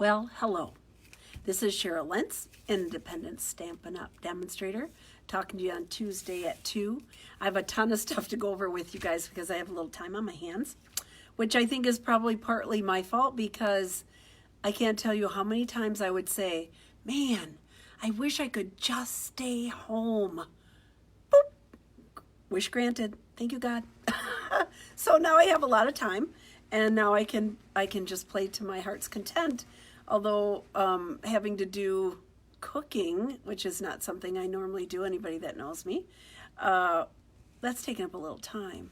Well, hello. This is Cheryl Lentz, Independent Stampin' Up! Demonstrator, talking to you on Tuesday at 2. I have a ton of stuff to go over with you guys because I have a little time on my hands, which I think is probably partly my fault because I can't tell you how many times I would say, man, I wish I could just stay home. Boop. Wish granted. Thank you, God. So now I have a lot of time, and now I can just play to my heart's content. Although having to do cooking, which is not something I normally do, anybody that knows me, that's taking up a little time.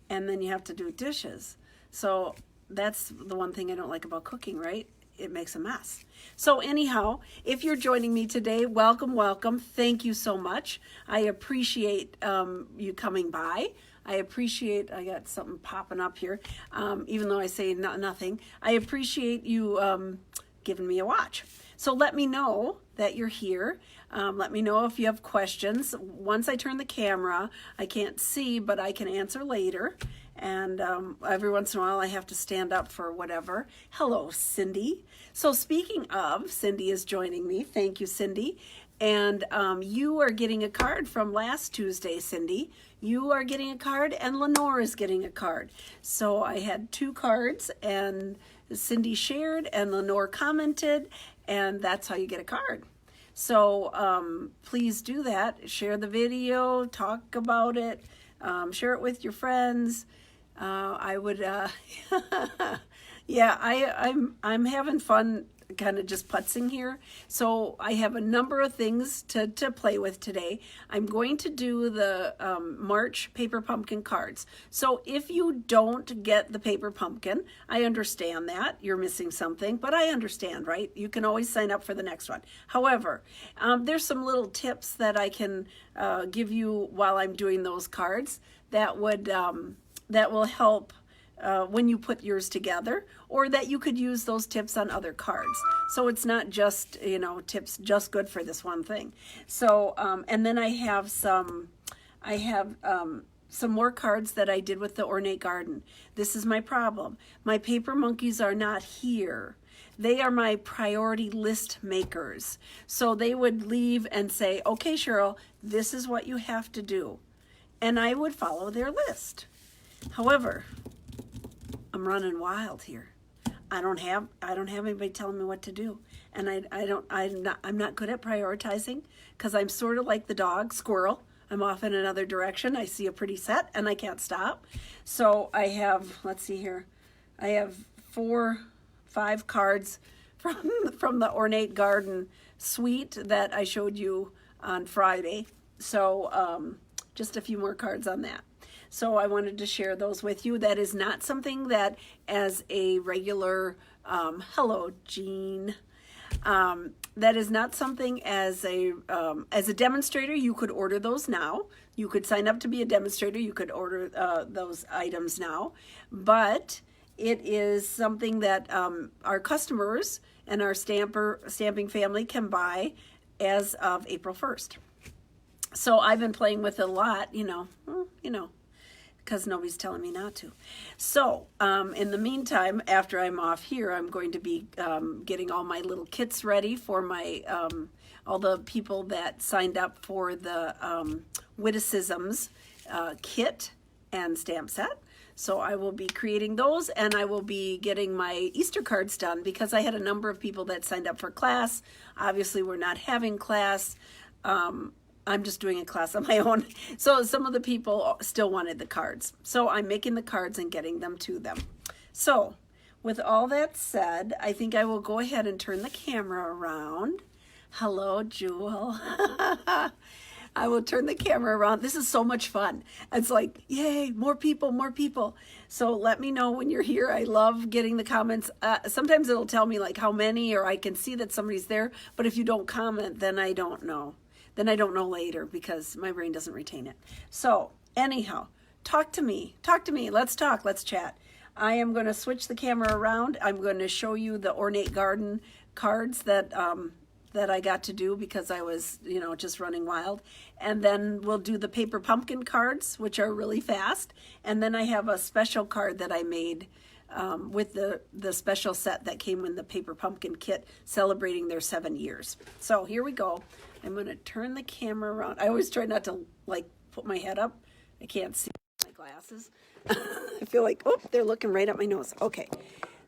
And then you have to do dishes. So that's the one thing I don't like about cooking, right? It makes a mess. So anyhow, if you're joining me today, welcome, welcome. Thank you so much. I appreciate you coming by. I got something popping up here, even though I say nothing. I appreciate you giving me a watch. So let me know that you're here. Let me know if you have questions. Once I turn the camera, I can't see, but I can answer later. And every once in a while, I have to stand up for whatever. Hello, Cindy. So speaking of, Cindy is joining me. Thank you, Cindy. And you are getting a card from last Tuesday, Cindy. You are getting a card, and Lenore is getting a card. So I had 2 cards, and Cindy shared, and Lenore commented, and that's how you get a card. So please do that. Share the video, talk about it, share it with your friends. I would, yeah, I'm having fun kind of just putzing here. So I have a number of things to play with today. I'm going to do the March paper pumpkin cards. So if you don't get the paper pumpkin, I understand that you're missing something, but I understand, right? You can always sign up for the next one. However, there's some little tips that I can give you while I'm doing those cards that would that will help when you put yours together, or that you could use those tips on other cards. So it's not just, tips just good for this one thing. So, and then I have some more cards that I did with the Ornate Garden. This is my problem. My paper monkeys are not here. They are my priority list makers. So they would leave and say, okay, Cheryl, this is what you have to do. And I would follow their list. However, I'm running wild here. I don't have anybody telling me what to do, and I'm not good at prioritizing because I'm sort of like the dog squirrel. I'm off in another direction. I see a pretty set and I can't stop. So I have, let's see here, I have 5 cards from the Ornate Garden suite that I showed you on Friday. So just a few more cards on that. So I wanted to share those with you. That is not something that as a regular, hello, Jean. That is not something as a demonstrator. You could order those now. You could sign up to be a demonstrator. You could order those items now. But it is something that our customers and our stamping family can buy as of April 1st. So I've been playing with it a lot, because nobody's telling me not to. So in the meantime, after I'm off here, I'm going to be getting all my little kits ready for my all the people that signed up for the Witticisms kit and stamp set. So I will be creating those, and I will be getting my Easter cards done because I had a number of people that signed up for class. Obviously, we're not having class. I'm just doing a class on my own. So some of the people still wanted the cards. So I'm making the cards and getting them to them. So with all that said, I think I will go ahead and turn the camera around. Hello, Jewel. I will turn the camera around. This is so much fun. It's like, yay, more people, more people. So let me know when you're here. I love getting the comments. Sometimes it'll tell me like how many, or I can see that somebody's there. But if you don't comment, then I don't know. Then I don't know later because my brain doesn't retain it. So anyhow, talk to me. Let's talk. Let's chat. I am going to switch the camera around. I'm going to show you the Ornate Garden cards that I got to do because I was, just running wild. And then we'll do the paper pumpkin cards, which are really fast. And then I have a special card that I made with the special set that came in the paper pumpkin kit celebrating their 7 years. So here we go. I'm going to turn the camera around. I always try not to like put my head up. I can't see my glasses. I feel like, oh, they're looking right at my nose. Okay,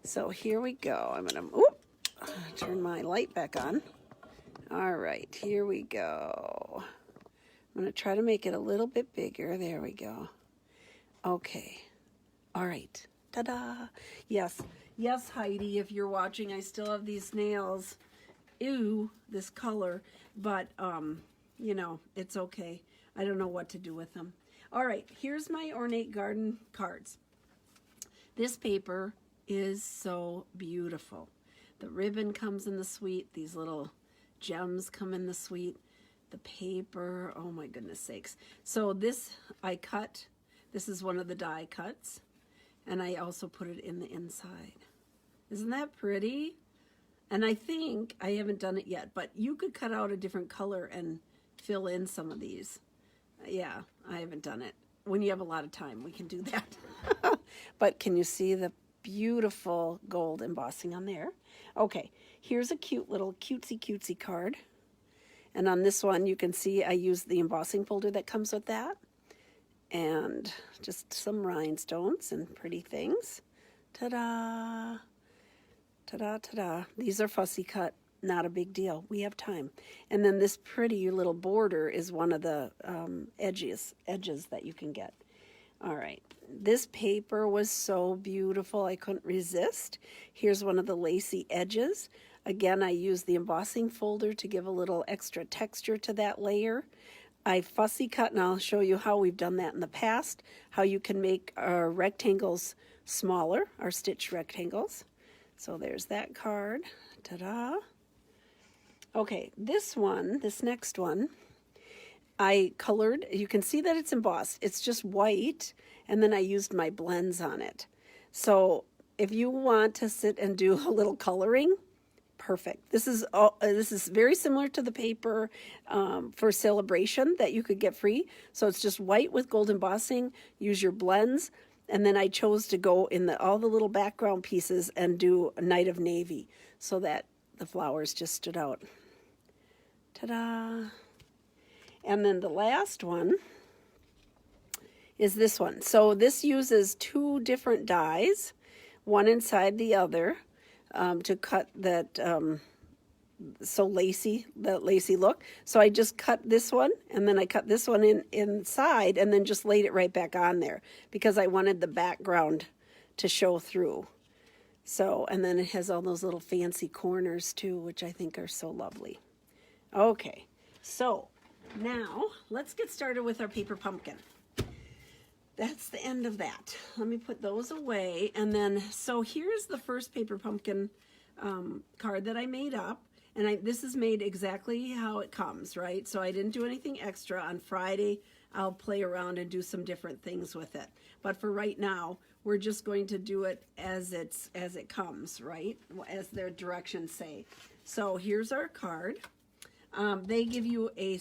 so here we go. I'm going to turn my light back on. All right, here we go. I'm going to try to make it a little bit bigger. There we go. Okay. All right. Ta-da. Yes. Yes, Heidi, if you're watching, I still have these nails. Ew, this color. But, you know, it's okay. I don't know what to do with them. All right, here's my ornate garden cards. This paper is so beautiful. The ribbon comes in the suite. These little gems come in the suite. The paper, oh my goodness sakes. So this I cut. This is one of the die cuts. And I also put it in the inside. Isn't that pretty? And I think, I haven't done it yet, but you could cut out a different color and fill in some of these. Yeah, I haven't done it. When you have a lot of time, we can do that. But can you see the beautiful gold embossing on there? Okay, here's a cute little cutesy card. And on this one, you can see I used the embossing folder that comes with that. And just some rhinestones and pretty things. Ta-da! Ta-da, ta-da. These are fussy cut. Not a big deal. We have time. And then this pretty little border is one of the edges that you can get. All right. This paper was so beautiful. I couldn't resist. Here's one of the lacy edges. Again, I used the embossing folder to give a little extra texture to that layer. I fussy cut, and I'll show you how we've done that in the past, how you can make our rectangles smaller, our stitch rectangles. So there's that card. Ta-da. Okay, this next one, I colored. You can see that it's embossed. It's just white, and then I used my blends on it. So if you want to sit and do a little coloring, perfect. This is very similar to the paper for celebration that you could get free. So it's just white with gold embossing. Use your blends, and then I chose to go in all the little background pieces and do a night of navy so that the flowers just stood out. Ta-da! And then the last one is this one. So this uses 2 different dies, one inside the other. To cut that that lacy look. So I just cut this one, and then I cut this one inside, and then just laid it right back on there because I wanted the background to show through. So, and then it has all those little fancy corners too, which I think are so lovely. Okay, so now let's get started with our paper pumpkin. That's the end of that. Let me put those away. And then, so here's the first paper pumpkin card that I made up. And this is made exactly how it comes, right? So I didn't do anything extra. On Friday, I'll play around and do some different things with it. But for right now, we're just going to do it as it comes, right? As their directions say. So here's our card. They give you a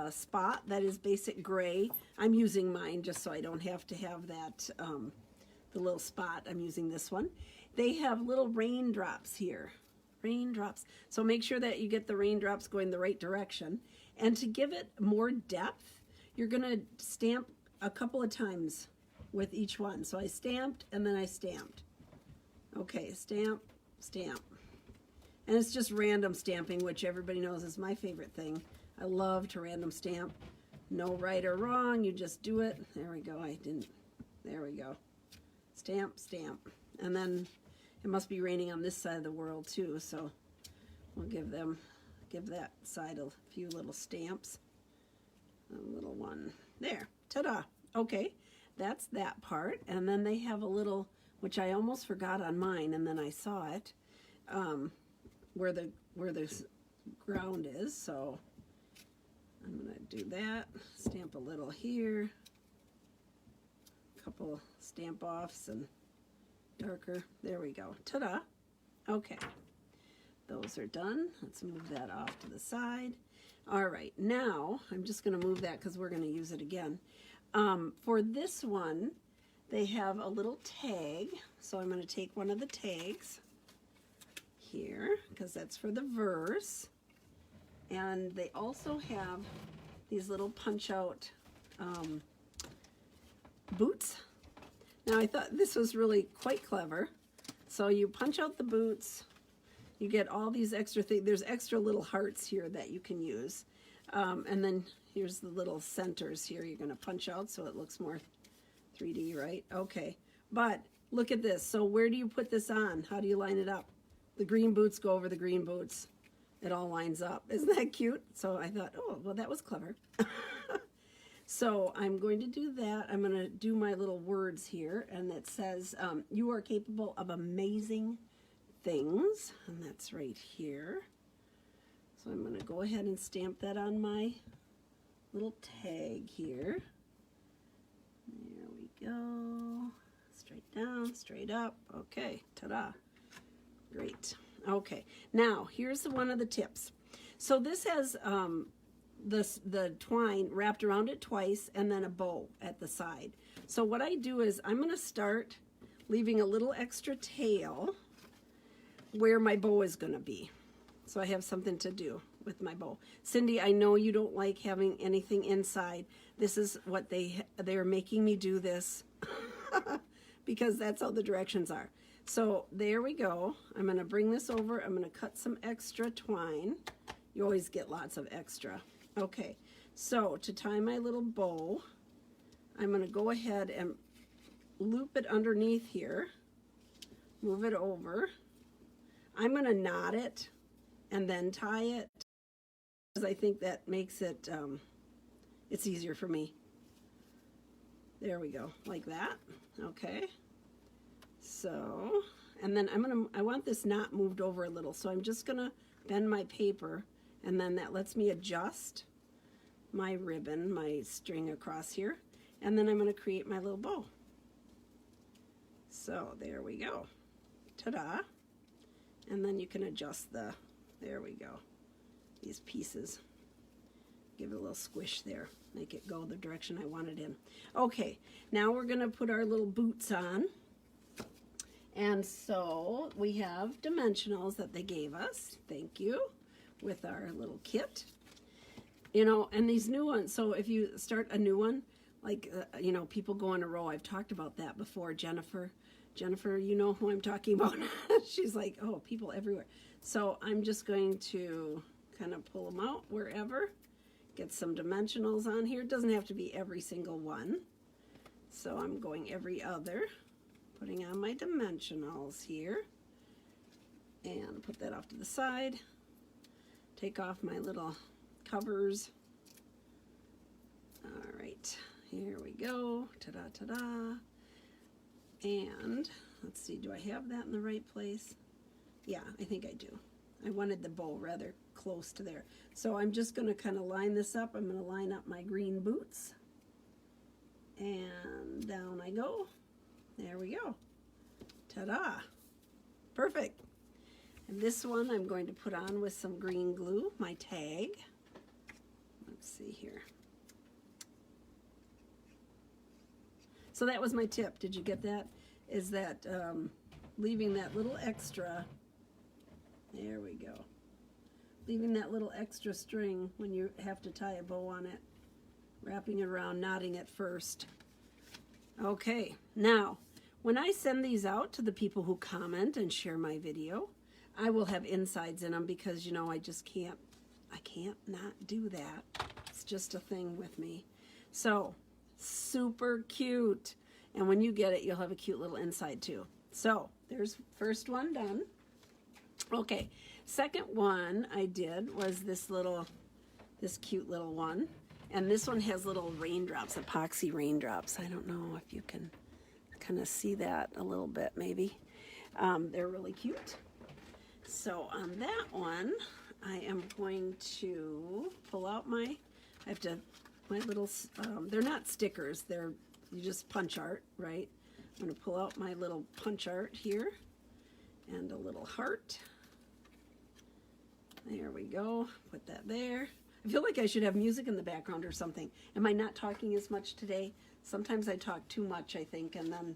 spot that is basic gray. I'm using mine just so I don't have to have that, the little spot. I'm using this one. They have little raindrops here. Raindrops. So make sure that you get the raindrops going the right direction. And to give it more depth, you're going to stamp a couple of times with each one. So I stamped and then I stamped. Okay, stamp, stamp. And it's just random stamping, which everybody knows is my favorite thing. I love to random stamp. No right or wrong, you just do it. There we go, there we go. Stamp, stamp. And then it must be raining on this side of the world too, so we'll give that side a few little stamps. A little one. There, ta-da. Okay, that's that part. And then they have a little, which I almost forgot on mine, and then I saw it, where the ground is, so I'm gonna do that. Stamp a little here, a couple stamp offs and darker. There we go. Ta-da. Okay, those are done. Let's move that off to the side. All right, now I'm just gonna move that because we're gonna use it again. For this one, they have a little tag. So I'm going to take one of the tags here because that's for the verse. And they also have these little punch out boots. Now I thought this was really quite clever. So you punch out the boots, you get all these extra things. There's extra little hearts here that you can use. And then here's the little centers here you're going to punch out so it looks more 3D, right? Okay, but look at this. So where do you put this on? How do you line it up? The green boots go over the green boots. It all lines up. Isn't that cute? So I thought, oh, well, that was clever. So I'm going to do that. I'm going to do my little words here, and it says, you are capable of amazing things, and that's right here. So I'm going to go ahead and stamp that on my little tag here. There we go. Straight down, straight up. Okay, ta-da. Great. Okay, now here's one of the tips. So this has the twine wrapped around it twice and then a bow at the side. So what I do is I'm going to start leaving a little extra tail where my bow is going to be. So I have something to do with my bow. Cindy, I know you don't like having anything inside. This is what they're making me do this because that's how the directions are. So there we go. I'm going to bring this over. I'm going to cut some extra twine. You always get lots of extra. Okay, so to tie my little bow, I'm going to go ahead and loop it underneath here, move it over. I'm going to knot it and then tie it because I think that makes it, it's easier for me. There we go, like that. Okay. So, and then I want this knot moved over a little, so I'm just gonna bend my paper, and then that lets me adjust my ribbon, my string across here, and then I'm gonna create my little bow. So there we go, ta-da. And then you can adjust there we go, these pieces. Give it a little squish there, make it go the direction I want it in. Okay, now we're gonna put our little boots on. And so we have dimensionals that they gave us, thank you, with our little kit. You know, and these new ones, so if you start a new one, like, you know, people go in a row. I've talked about that before. Jennifer, you know who I'm talking about. She's like, oh, people everywhere. So I'm just going to kind of pull them out wherever, get some dimensionals on here. It doesn't have to be every single one. So I'm going every other. Putting on my dimensionals here and put that off to the side. Take off my little covers. All right, here we go. Ta-da, ta-da. And let's see, do I have that in the right place? Yeah, I think I do. I wanted the bow rather close to there. So I'm just going to kind of line this up. I'm going to line up my green boots. And down I go. There we go. Ta-da! Perfect. And this one I'm going to put on with some green glue, my tag. Let's see here. So that was my tip. Did you get that? Is that leaving that little extra, there we go. Leaving that little extra string when you have to tie a bow on it. Wrapping it around, knotting it first. Okay, now, when I send these out to the people who comment and share my video, I will have insides in them because, you know, I can't not do that. It's just a thing with me. So, super cute. And when you get it, you'll have a cute little inside too. So, there's first one done. Okay, second one I did was this cute little one. And this one has little raindrops, epoxy raindrops. I don't know if you can kind of see that a little bit, maybe. They're really cute. So on that one, I am going to pull out my little, they're not stickers, you just punch art, right? I'm going to pull out my little punch art here and a little heart. There we go, put that there. I feel like I should have music in the background or something. Am I not talking as much today? Sometimes I talk too much, I think, and then,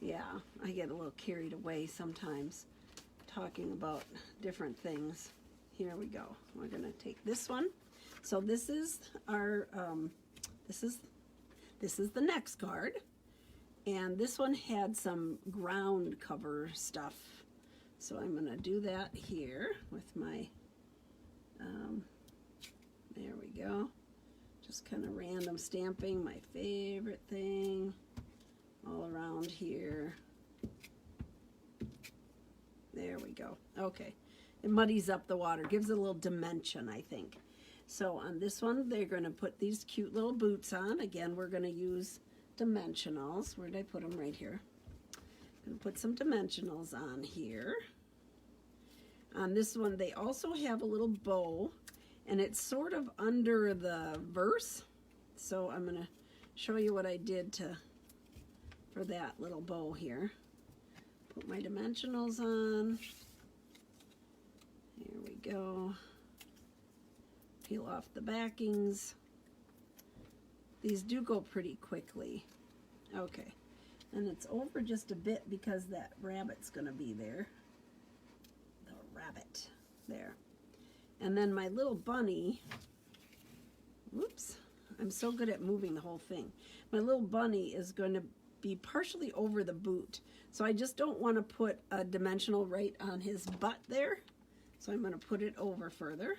yeah, I get a little carried away sometimes talking about different things. Here we go. We're going to take this one. So this is our, this is the next card. And this one had some ground cover stuff. So I'm going to do that here with my, there we go. Just kind of random stamping, my favorite thing, all around here. There we go. Okay. It muddies up the water, gives it a little dimension, I think. So on this one, they're going to put these cute little boots on. Again, we're going to use dimensionals. Where did I put them? Right here. I'm going to put some dimensionals on here. On this one, they also have a little bow, and it's sort of under the verse. So I'm going to show you what I did for that little bow here. Put my dimensionals on. Here we go. Peel off the backings. These do go pretty quickly. Okay. And it's over just a bit because that rabbit's going to be there. The rabbit. There. And then my little bunny. Whoops. I'm so good at moving the whole thing. My little bunny is going to be partially over the boot. So I just don't want to put a dimensional right on his butt there. So I'm going to put it over further.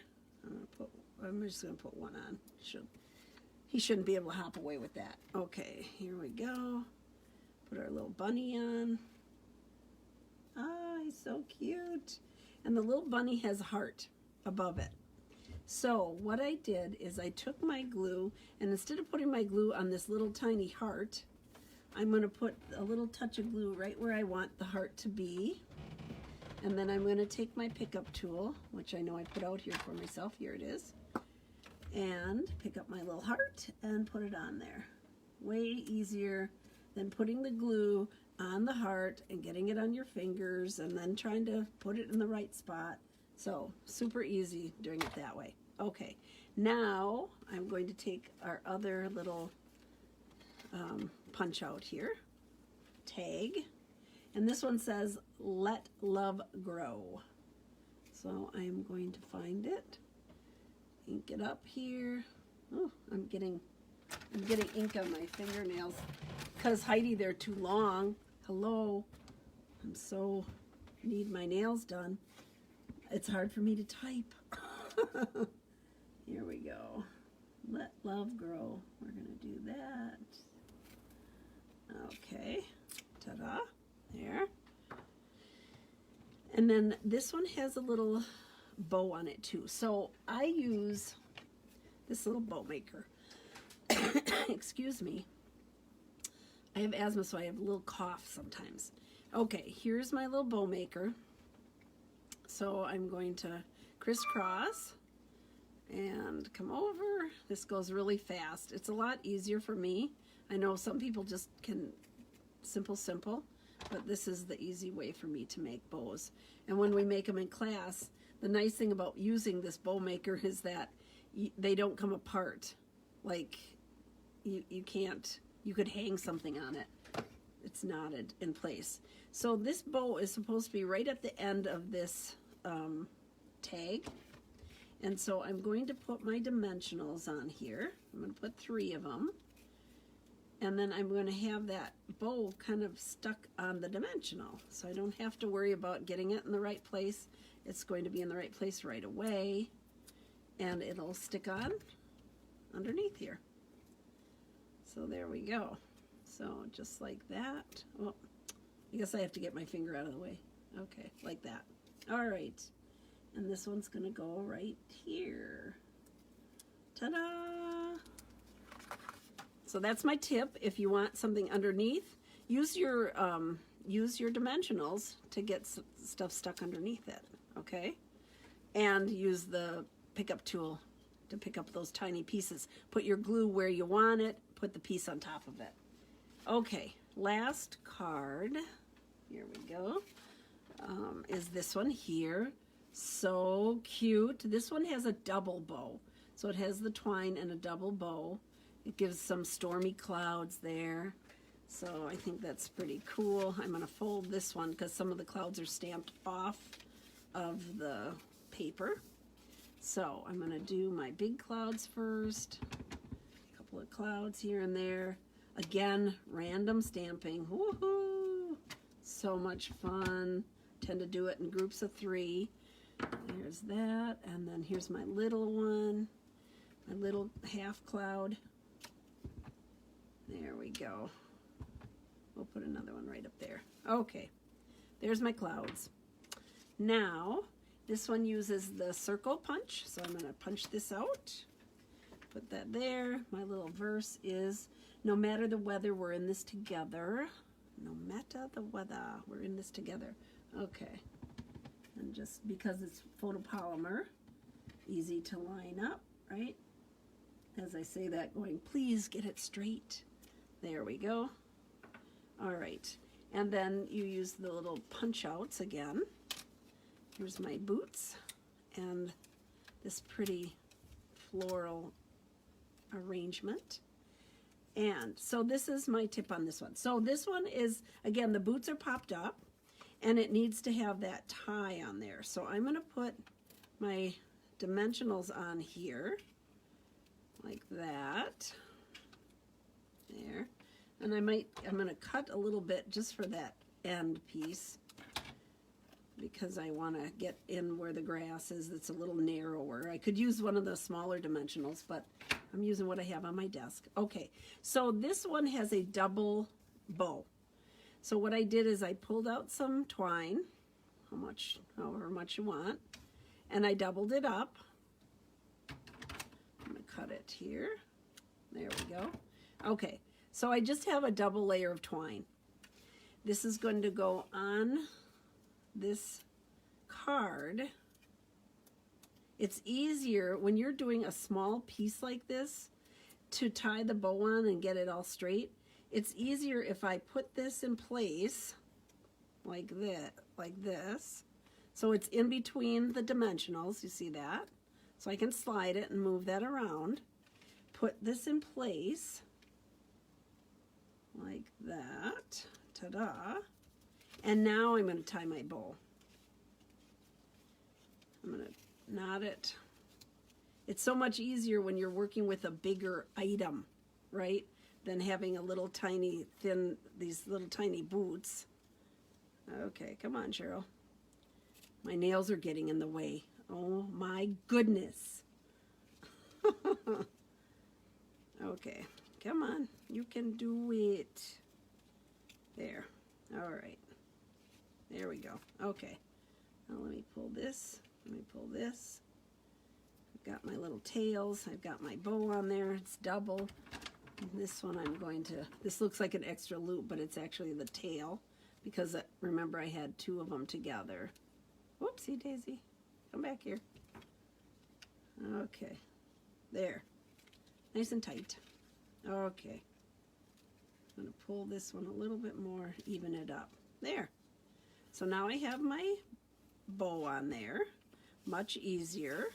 I'm just going to put one on. He shouldn't be able to hop away with that. Okay, here we go. Put our little bunny on. Ah, he's so cute. And the little bunny has a heart above it. So what I did is I took my glue, and instead of putting my glue on this little tiny heart, I'm going to put a little touch of glue right where I want the heart to be. And then I'm going to take my pickup tool, which I know I put out here for myself. Here it is. And pick up my little heart and put it on there. Way easier than putting the glue on the heart and getting it on your fingers and then trying to put it in the right spot. So super easy doing it that way. Okay, now I'm going to take our other little punch out here, tag, and this one says "Let Love Grow." So I'm going to find it, ink it up here. Oh, I'm getting ink on my fingernails because Heidi, they're too long. Hello, I'm so need my nails done. It's hard for me to type. Here we go. Let love grow. We're gonna do that. Okay, ta-da, there. And then this one has a little bow on it too. So I use this little bow maker. Excuse me. I have asthma, so I have a little cough sometimes. Okay, here's my little bow maker. So I'm going to crisscross and come over. This goes really fast. It's a lot easier for me. I know some people just can simple, but this is the easy way for me to make bows. And when we make them in class, the nice thing about using this bow maker is that they don't come apart. Like you could hang something on it. It's knotted in place. So this bow is supposed to be right at the end of this tag. And so I'm going to put my dimensionals on here. I'm going to put 3 of them. And then I'm going to have that bow kind of stuck on the dimensional. So I don't have to worry about getting it in the right place. It's going to be in the right place right away. And it'll stick on underneath here. So there we go. So just like that. Oh, I guess I have to get my finger out of the way. Okay, like that. All right. And this one's going to go right here. Ta-da! So that's my tip. If you want something underneath, use your dimensionals to get stuff stuck underneath it, okay? And use the pickup tool to pick up those tiny pieces. Put your glue where you want it, put the piece on top of it. Okay, last card, here we go, is this one here. So cute. This one has a double bow. So it has the twine and a double bow. It gives some stormy clouds there. So I think that's pretty cool. I'm going to fold this one because some of the clouds are stamped off of the paper. So I'm going to do my big clouds first. A couple of clouds here and there. Again, random stamping. Woohoo! So much fun. Tend to do it in groups of 3. There's that. And then here's my little one. My little half cloud. There we go. We'll put another one right up there. Okay, there's my clouds. Now, this one uses the circle punch, so I'm going to punch this out. Put that there. My little verse is, no matter the weather, we're in this together. No matter the weather, we're in this together. Okay, and just because it's photopolymer, easy to line up, right? As I say that, going, please get it straight. There we go. All right, and then you use the little punch outs again. Here's my boots and this pretty floral arrangement. And so this is my tip on this one. So this one is, again, the boots are popped up and it needs to have that tie on there. So I'm going to put my dimensionals on here like that. There. And I'm going to cut a little bit just for that end piece because I want to get in where the grass is. It's a little narrower. I could use one of the smaller dimensionals, but I'm using what I have on my desk. Okay, so this one has a double bow. So what I did is I pulled out some twine, however much you want, and I doubled it up. I'm going to cut it here. There we go. Okay. So I just have a double layer of twine. This is going to go on this card. It's easier when you're doing a small piece like this to tie the bow on and get it all straight. It's easier if I put this in place like this. So it's in between the dimensionals, you see that? So I can slide it and move that around. Put this in place like that, ta-da, and now I'm going to tie my bow. I'm going to knot it. It's so much easier when you're working with a bigger item, right, than having a little tiny thin, these little tiny boots. Okay, come on, Cheryl. My nails are getting in the way. Oh my goodness. Okay. Come on, you can do it. There. All right. There we go. Okay. Now let me pull this. Let me pull this. I've got my little tails. I've got my bow on there. It's double. And this one I'm going to, this looks like an extra loop, but it's actually the tail because remember I had 2 of them together. Whoopsie daisy. Come back here. Okay. There. Nice and tight. Okay, I'm going to pull this one a little bit more, even it up. There. So now I have my bow on there. Much easier.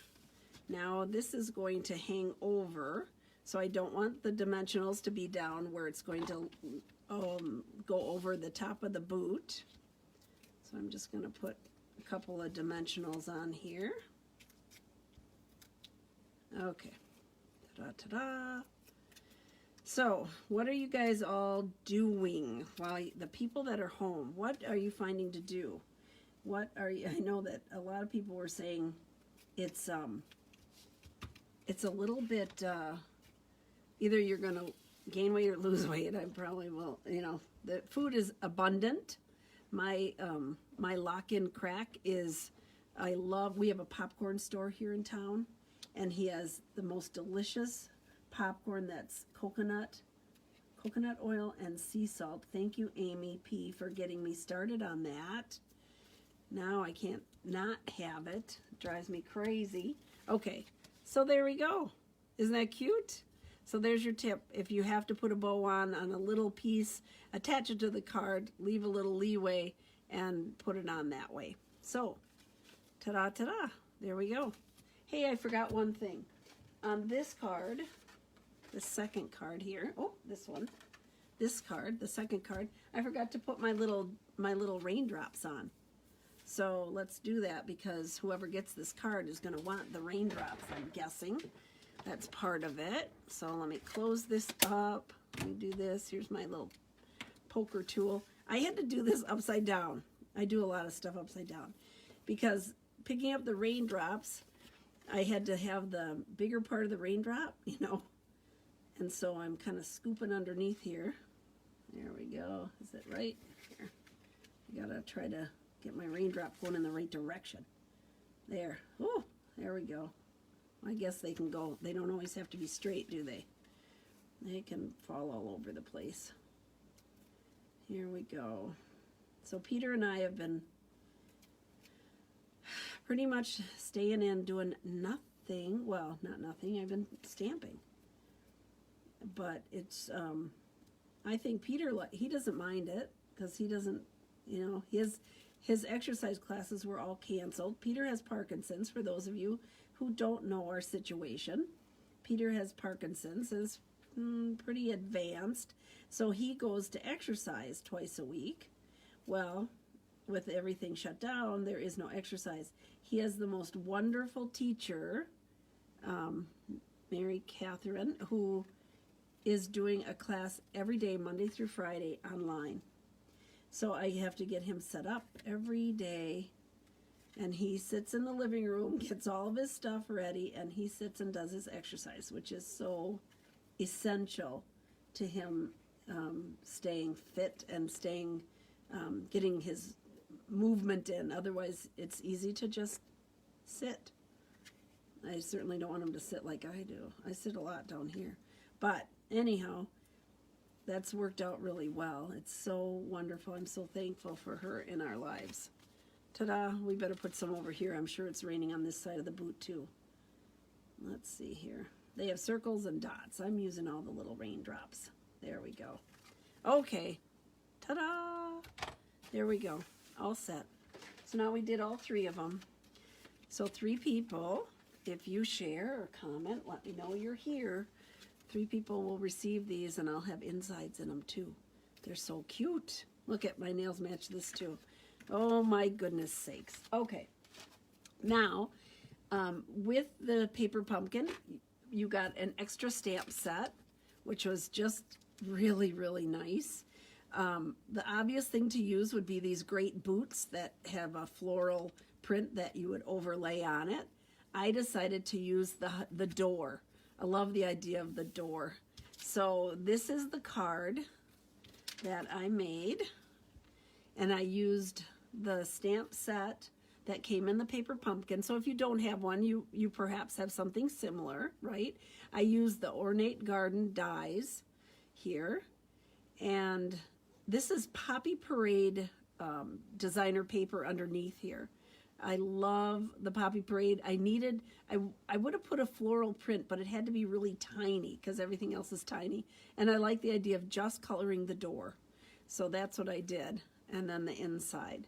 Now this is going to hang over, so I don't want the dimensionals to be down where it's going to go over the top of the boot. So I'm just going to put a couple of dimensionals on here. Okay. Ta-da, ta-da. So, what are you guys all doing while the people that are home? What are you finding to do? What are you? I know that a lot of people were saying it's a little bit either you're going to gain weight or lose weight. I probably will. You know, the food is abundant. My lock-in crack is we have a popcorn store here in town, and he has the most delicious popcorn that's coconut oil and sea salt. Thank you, Amy P, for getting me started on that. Now I can't not have it. It drives me crazy. Okay, so there we go. Isn't that cute? So there's your tip. If you have to put a bow on a little piece, attach it to the card, leave a little leeway, and put it on that way. So, ta-da, ta-da. There we go. Hey, I forgot one thing. On this card, the second card here. Oh, this one. This card, the second card. I forgot to put my little raindrops on. So let's do that because whoever gets this card is going to want the raindrops, I'm guessing. That's part of it. So let me close this up. Let me do this. Here's my little poker tool. I had to do this upside down. I do a lot of stuff upside down because picking up the raindrops, I had to have the bigger part of the raindrop, you know. And so I'm kind of scooping underneath here. There we go. Is it right? Here. I gotta try to get my raindrop going in the right direction. There. Oh, there we go. I guess they can go. They don't always have to be straight, do they? They can fall all over the place. Here we go. So Peter and I have been pretty much staying in doing nothing. Well, not nothing. I've been stamping. But it's, I think Peter, he doesn't mind it because he doesn't, you know, his exercise classes were all canceled. Peter has Parkinson's, for those of you who don't know our situation. Peter has Parkinson's, is pretty advanced, so he goes to exercise twice a week. Well, with everything shut down, there is no exercise. He has the most wonderful teacher, Mary Catherine, who is doing a class every day, Monday through Friday, online. So I have to get him set up every day, and he sits in the living room, gets all of his stuff ready, and he sits and does his exercise, which is so essential to him staying fit and staying, getting his movement in. Otherwise, it's easy to just sit. I certainly don't want him to sit like I do. I sit a lot down here. But anyhow, that's worked out really well. It's so wonderful. I'm so thankful for her in our lives. Ta-da! We better put some over here. I'm sure it's raining on this side of the boot too. Let's see here. They have circles and dots. I'm using all the little raindrops. There we go. Okay. Ta-da! There we go. All set. So now we did all three of them. So 3 people, if you share or comment, let me know you're here. 3 people will receive these, and I'll have insides in them too. They're so cute. Look at my nails match this too. Oh my goodness sakes. Okay. Now, with the paper pumpkin, you got an extra stamp set, which was just really, really nice. The obvious thing to use would be these great boots that have a floral print that you would overlay on it. I decided to use the door. I love the idea of the door. So this is the card that I made, and I used the stamp set that came in the paper pumpkin. So if you don't have one, you perhaps have something similar, right? I used the Ornate Garden dies here, and this is Poppy Parade designer paper underneath here. I love the Poppy Parade. I would have put a floral print, but it had to be really tiny because everything else is tiny. And I like the idea of just coloring the door. So that's what I did. And then the inside.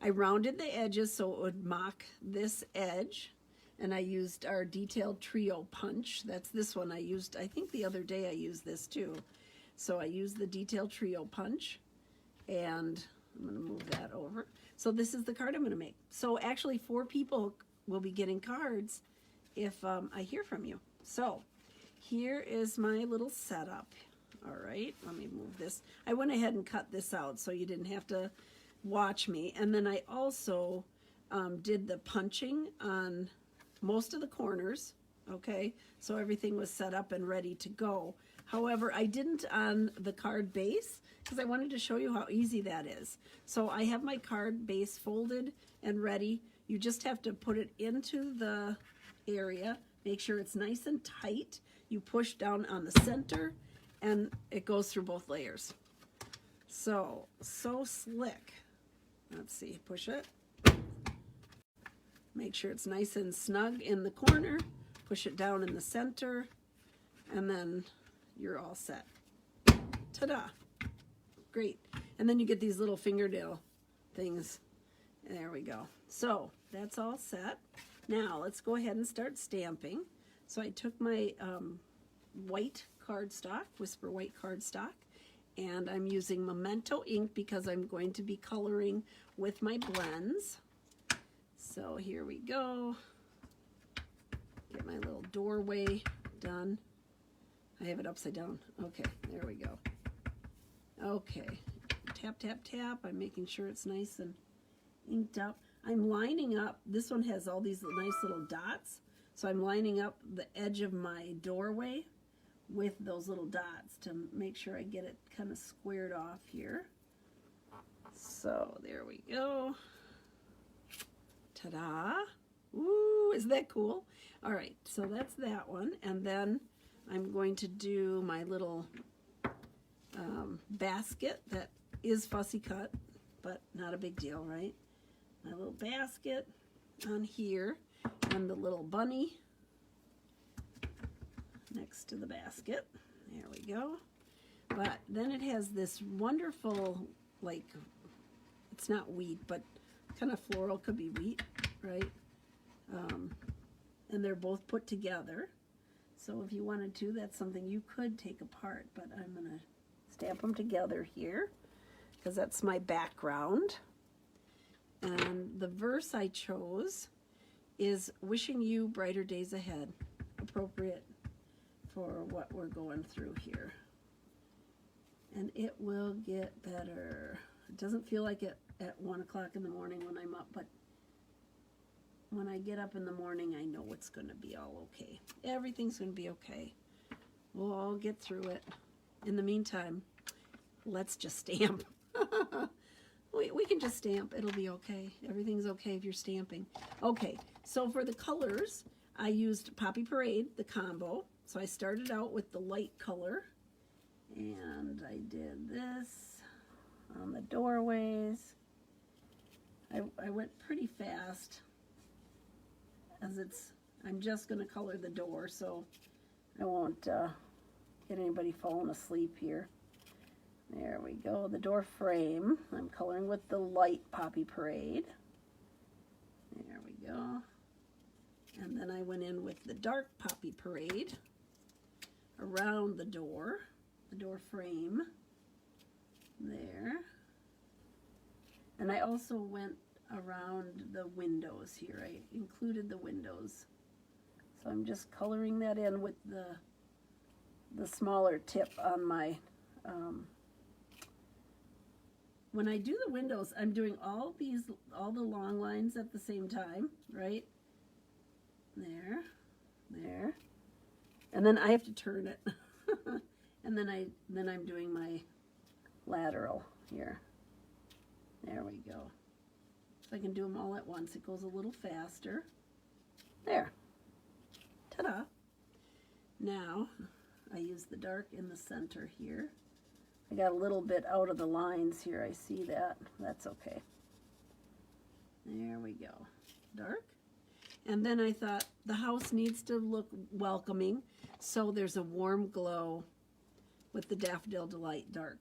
I rounded the edges so it would mock this edge. And I used our detailed trio punch. That's this one I used. I think the other day I used this too. So I used the detailed trio punch. And I'm going to move that over. So this is the card I'm going to make. So actually 4 people will be getting cards if I hear from you. So here is my little setup. All right, let me move this. I went ahead and cut this out so you didn't have to watch me. And then I also did the punching on most of the corners. Okay, so everything was set up and ready to go. However, I didn't on the card base because I wanted to show you how easy that is. So I have my card base folded and ready. You just have to put it into the area, make sure it's nice and tight. You push down on the center and it goes through both layers. So slick. Let's see, push it. Make sure it's nice and snug in the corner. Push it down in the center, and then you're all set. Ta-da! Great. And then you get these little fingernail things. There we go. So that's all set. Now let's go ahead and start stamping. So I took my white cardstock, Whisper White cardstock, and I'm using Memento ink because I'm going to be coloring with my blends. So here we go. Get my little doorway done. I have it upside down. Okay, there we go. Okay, tap, tap, tap. I'm making sure it's nice and inked up. I'm lining up, this one has all these nice little dots, so I'm lining up the edge of my doorway with those little dots to make sure I get it kind of squared off here. So there we go. Ta-da! Ooh, isn't that cool? All right, so that's that one, and then I'm going to do my little basket that is fussy cut, but not a big deal, right? My little basket on here, and the little bunny next to the basket. There we go. But then it has this wonderful, like, it's not wheat, but kind of floral, could be wheat, right? And they're both put together. So if you wanted to, that's something you could take apart, but I'm going to stamp them together here because that's my background. And the verse I chose is wishing you brighter days ahead, appropriate for what we're going through here. And it will get better. It doesn't feel like it at 1 o'clock in the morning when I'm up, but when I get up in the morning, I know it's going to be all okay. Everything's going to be okay. We'll all get through it. In the meantime, let's just stamp. We can just stamp. It'll be okay. Everything's okay if you're stamping. Okay, so for the colors, I used Poppy Parade, the combo. So I started out with the light color, and I did this on the doorways. I went pretty fast, as I'm just going to color the door, so I won't get anybody falling asleep here. There we go, the door frame. I'm coloring with the light Poppy Parade. There we go. And then I went in with the dark Poppy Parade around the door frame. There. And I also went around the windows here. I included the windows. So I'm just coloring that in with the smaller tip on my when I do the windows, I'm doing all the long lines at the same time, right? There. And then I have to turn it. And then I'm doing my lateral here. There we go. So I can do them all at once. It goes a little faster. There. Ta-da. Now, I use the dark in the center here. I got a little bit out of the lines here. I see that. That's okay. There we go. Dark. And then I thought the house needs to look welcoming, so there's a warm glow with the Daffodil Delight dark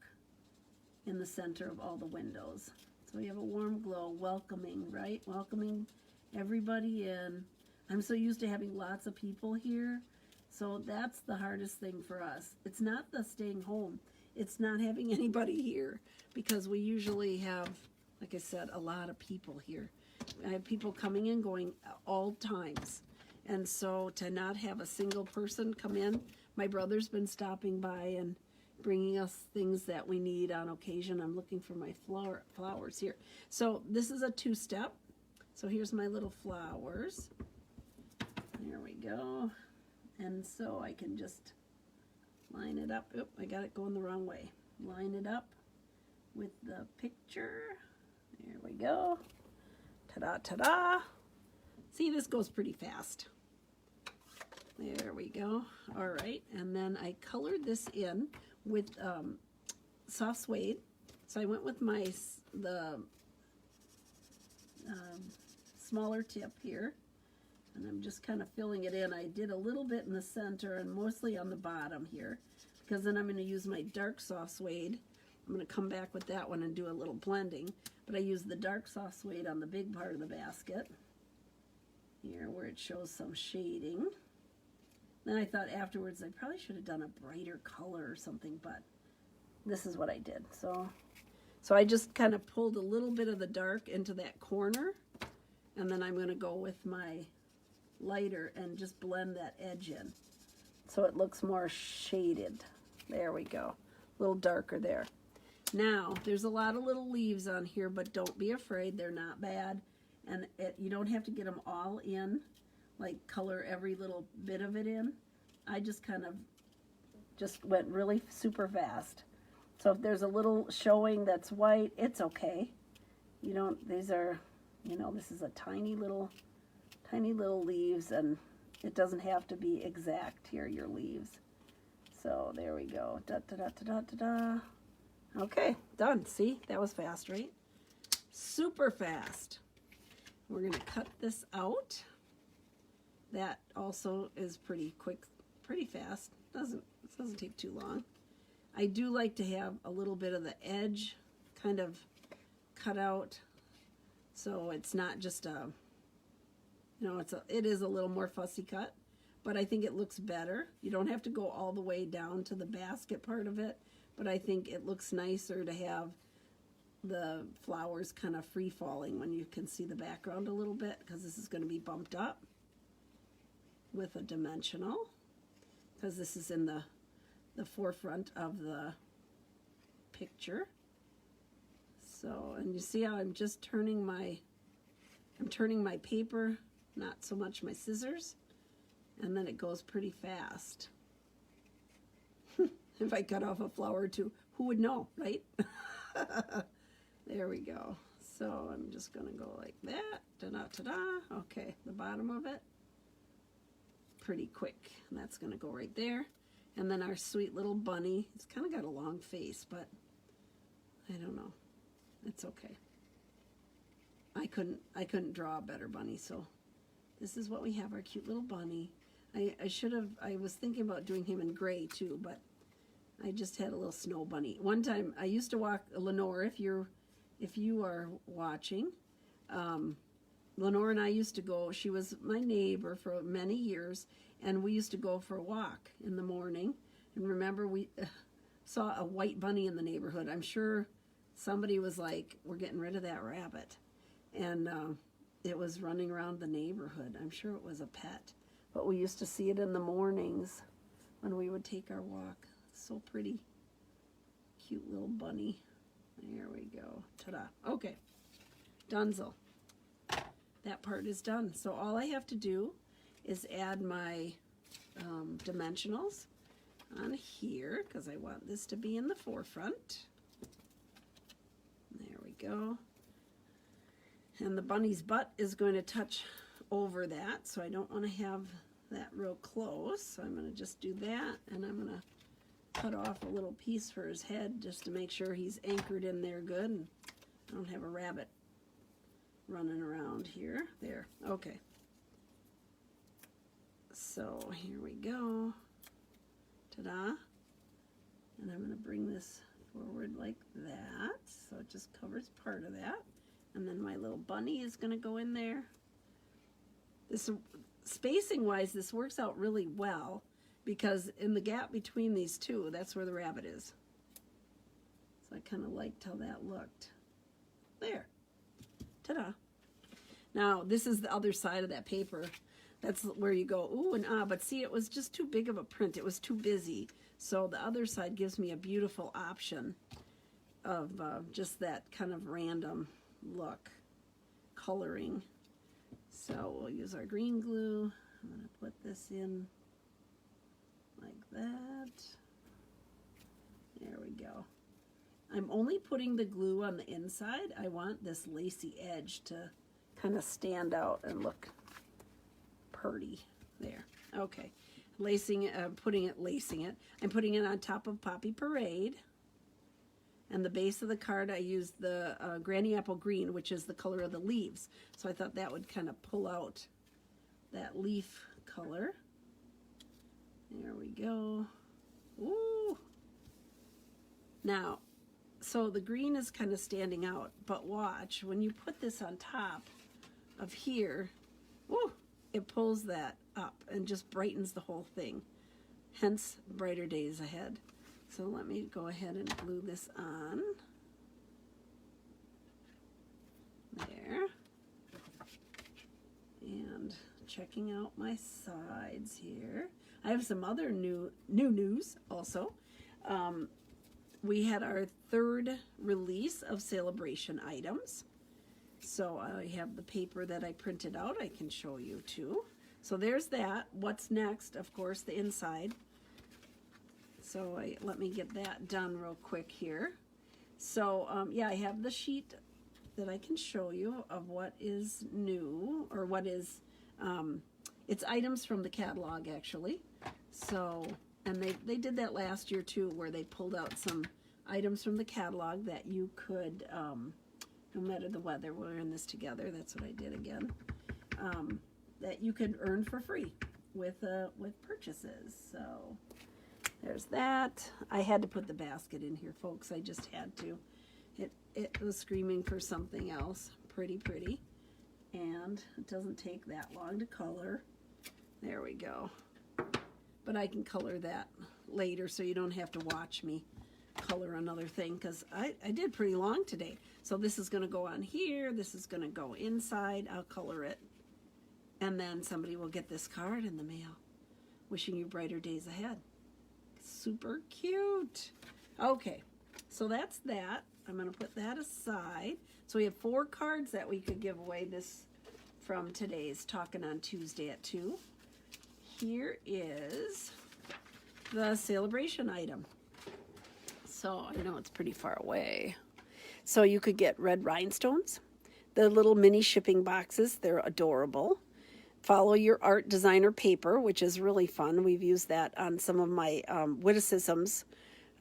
in the center of all the windows. So we have a warm glow, welcoming, right? Welcoming everybody in. I'm so used to having lots of people here, so that's the hardest thing for us. It's not the staying home. It's not having anybody here, because we usually have, like I said, a lot of people here. I have people coming and going all times. And so to not have a single person come in, my brother's been stopping by and bringing us things that we need on occasion. I'm looking for my flowers here. So this is a two-step. So here's my little flowers. There we go. And so I can just line it up. Oop, I got it going the wrong way. Line it up with the picture. There we go. Ta-da, ta-da. See, this goes pretty fast. There we go. All right, and then I colored this in with soft suede. So I went with the smaller tip here, and I'm just kind of filling it in. I did a little bit in the center and mostly on the bottom here, because then I'm going to use my dark soft suede. I'm going to come back with that one and do a little blending, but I use the dark soft suede on the big part of the basket here where it shows some shading. Then I thought afterwards I probably should have done a brighter color or something, but this is what I did. So I just kind of pulled a little bit of the dark into that corner, and then I'm going to go with my lighter and just blend that edge in so it looks more shaded. There we go. A little darker there. Now, there's a lot of little leaves on here, but don't be afraid. They're not bad. And you don't have to get them all in, like color every little bit of it in. I just kind of just went really super fast. So if there's a little showing that's white, it's okay. You don't, these are, you know, this is a tiny little leaves, and it doesn't have to be exact here, your leaves. So there we go. Da da da da da da da. Okay, done. See, that was fast, right? Super fast. We're going to cut this out. That also is pretty quick, pretty fast. It doesn't take too long. I do like to have a little bit of the edge kind of cut out, so it's not just a, you know, it is a little more fussy cut, but I think it looks better. You don't have to go all the way down to the basket part of it, but I think it looks nicer to have the flowers kind of free falling when you can see the background a little bit, because this is going to be bumped up with a dimensional, because this is in the forefront of the picture. So, and you see how I'm just turning my paper, not so much my scissors, and then it goes pretty fast. If I cut off a flower or two, who would know, right? There we go. So I'm just going to go like that. Da-da-da-da. Okay, the bottom of it. Pretty quick. And that's going to go right there. And then our sweet little bunny. It's kind of got a long face, but I don't know. It's okay. I couldn't draw a better bunny, so this is what we have, our cute little bunny. I was thinking about doing him in gray too, but I just had a little snow bunny. One time I used to walk Lenore, if you are watching, Lenore and I used to go, she was my neighbor for many years, and we used to go for a walk in the morning. And remember, we saw a white bunny in the neighborhood. I'm sure somebody was like, we're getting rid of that rabbit. And it was running around the neighborhood. I'm sure it was a pet. But we used to see it in the mornings when we would take our walk. So pretty. Cute little bunny. There we go. Ta-da. Okay. Donezo. That part is done. So all I have to do is add my dimensionals on here, because I want this to be in the forefront. There we go. And the bunny's butt is going to touch over that, so I don't want to have that real close. So I'm going to just do that, and I'm going to cut off a little piece for his head just to make sure he's anchored in there good, and I don't have a rabbit running around here. There. Okay. So here we go. Ta-da. And I'm going to bring this forward like that, so it just covers part of that. And then my little bunny is going to go in there. This, spacing wise, this works out really well, because in the gap between these two, that's where the rabbit is. So I kind of liked how that looked. There. Ta-da. Now, this is the other side of that paper. That's where you go, ooh and ah, but see, it was just too big of a print. It was too busy. So the other side gives me a beautiful option of just that kind of random look, coloring. So we'll use our green glue. I'm going to put this in like that. There we go. I'm only putting the glue on the inside. I want this lacy edge to kind of stand out and look pretty. There. Okay. Lacing it, I'm putting it on top of Poppy Parade. And the base of the card, I used the Granny Apple Green, which is the color of the leaves. So I thought that would kind of pull out that leaf color. There we go. Ooh. Now, so the green is kind of standing out, but watch, when you put this on top of here, woo, it pulls that up and just brightens the whole thing. Hence, brighter days ahead. So let me go ahead and glue this on. There. And checking out my sides here. I have some other new news also. We had our third release of celebration items. So I have the paper that I printed out. I can show you too. So there's that. What's next? Of course, the inside. So let me get that done real quick here. So yeah, I have the sheet that I can show you of what is new, or what is, it's items from the catalog actually. So, and they did that last year too, where they pulled out some items from the catalog that you could, no matter the weather, we're in this together, that's what I did again, that you could earn for free with purchases. So there's that. I had to put the basket in here, folks. I just had to. It was screaming for something else. Pretty. And it doesn't take that long to color. There we go. But I can color that later so you don't have to watch me color another thing, because I did pretty long today. So this is going to go on here. This is going to go inside. I'll color it. And then somebody will get this card in the mail. Wishing you brighter days ahead. Super cute. Okay, so that's that. I'm going to put that aside. So we have 4 cards that we could give away this from today's Talkin' on Tuesday at 2. Here is the celebration item. So I know it's pretty far away. So you could get red rhinestones, the little mini shipping boxes. They're adorable. Follow your art designer paper, which is really fun. We've used that on some of my witticisms.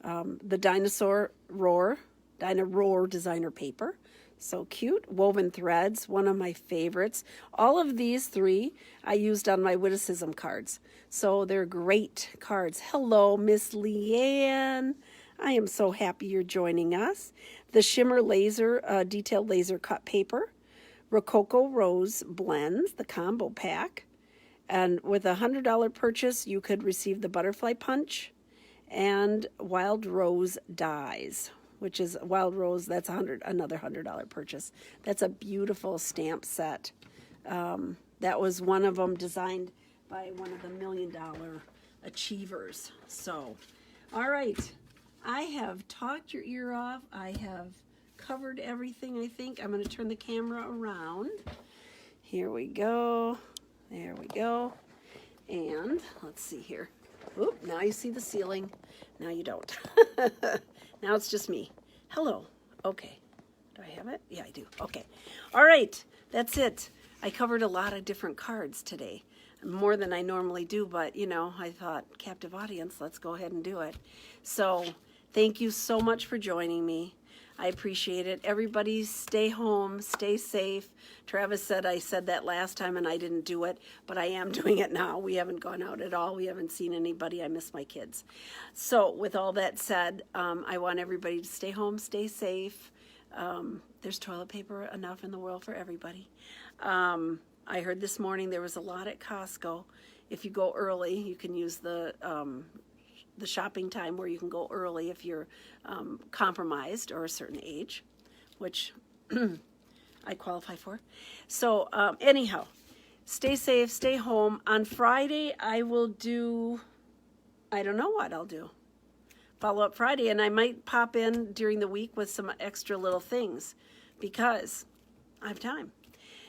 The Dino Roar designer paper. So cute. Woven threads, one of my favorites. All of these 3 I used on my witticism cards. So they're great cards. Hello, Miss Leanne. I am so happy you're joining us. The Shimmer Laser, Detailed Laser Cut Paper. Rococo Rose Blends, the combo pack. And with a $100 purchase, you could receive the Butterfly Punch and Wild Rose Dies, which is Wild Rose, that's another $100 purchase. That's a beautiful stamp set. That was one of them designed by one of the $1 Million Achievers. So, all right. I have talked your ear off. I have covered everything, I think. I'm going to turn the camera around. Here we go. There we go. And let's see here. Oop, now you see the ceiling. Now you don't. Now it's just me. Hello. Okay. Do I have it? Yeah, I do. Okay. All right. That's it. I covered a lot of different cards today. More than I normally do, but, you know, I thought, captive audience, let's go ahead and do it. So, thank you so much for joining me. I appreciate it. Everybody stay home, stay safe. Travis said I said that last time and I didn't do it, but I am doing it now. We haven't gone out at all. We haven't seen anybody. I miss my kids. So with all that said, I want everybody to stay home, stay safe. There's toilet paper enough in the world for everybody. I heard this morning there was a lot at Costco. If you go early, you can use the shopping time where you can go early if you're compromised or a certain age, which I qualify for. So anyhow, stay safe, stay home. On Friday, I will do, I don't know what I'll do. Follow-up Friday, and I might pop in during the week with some extra little things because I have time.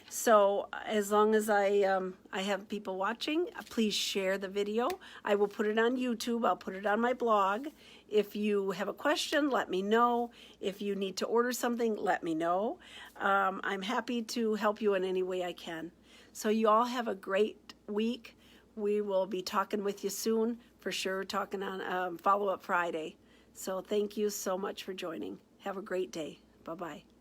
So as long as I have people watching, please share the video. I will put it on YouTube. I'll put it on my blog. If you have a question, let me know. If you need to order something, let me know. I'm happy to help you in any way I can. So you all have a great week. We will be talking with you soon, for sure, talking on Follow-Up Friday. So thank you so much for joining. Have a great day. Bye-bye.